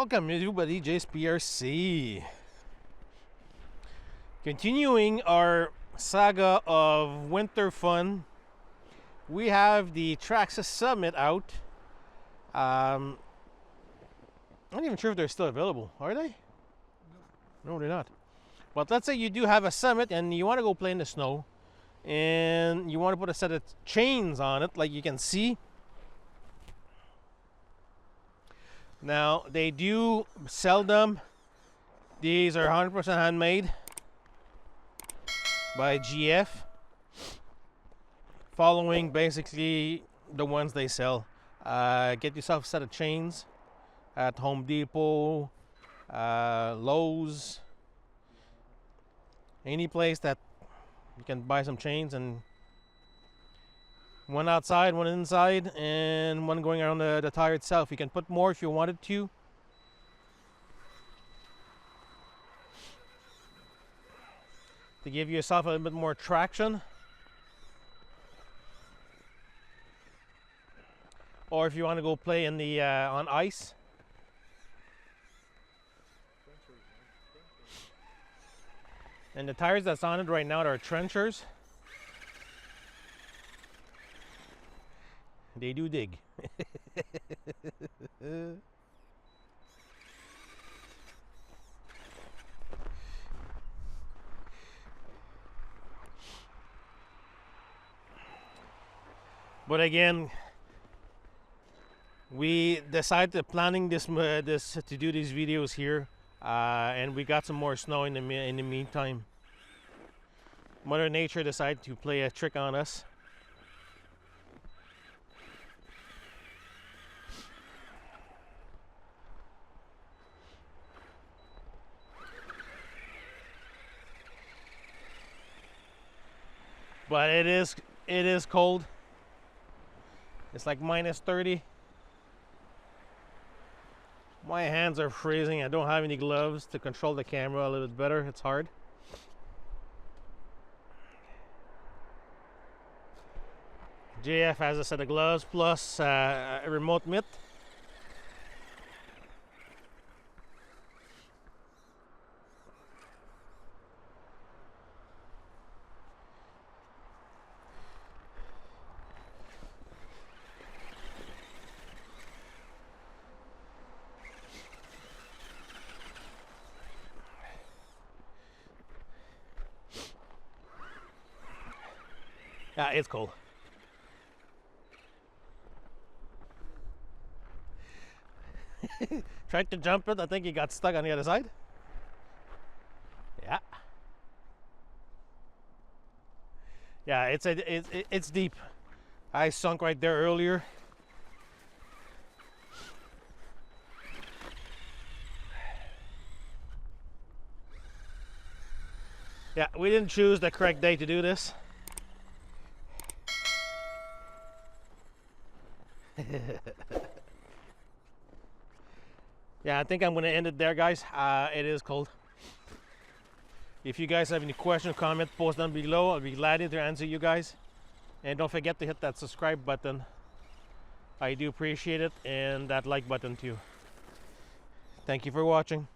Welcome everybody, Djsprc. Continuing our saga of winter fun, we have the Traxxas Summit out. I'm not even sure if they're still available. Are they? No, they're not. But let's say you do have a Summit and you want to go play in the snow and you want to put a set of chains on it, like you can see. Now, they do sell them. These are 100% handmade by GF, following basically the ones they sell. Get yourself a set of chains at Home Depot, Lowe's, any place that you can buy some chains, and one outside, one inside, and one going around the tire itself. You can put more if you wanted to. To give yourself a little bit more traction. Or if you want to go play in the on ice. And the tires that's on it right now are trenchers. They do dig. But again, we decided planning this to do these videos here, and we got some more snow in the meantime. Mother Nature decided to play a trick on us. But it is cold. It's like minus 30. My hands are freezing. I don't have any gloves to control the camera a little bit better. It's hard. JF has a set of gloves plus a remote mitt. Yeah, it's cold. Tried to jump it. I think he got stuck on the other side. Yeah. Yeah, it's deep. I sunk right there earlier. Yeah, we didn't choose the correct day to do this. Yeah, I think I'm going to end it there, guys. It is cold. If you guys have any questions or comments, post them below. I'll be glad to answer you guys. And don't forget to hit that subscribe button. I do appreciate it. And that like button too. Thank you for watching.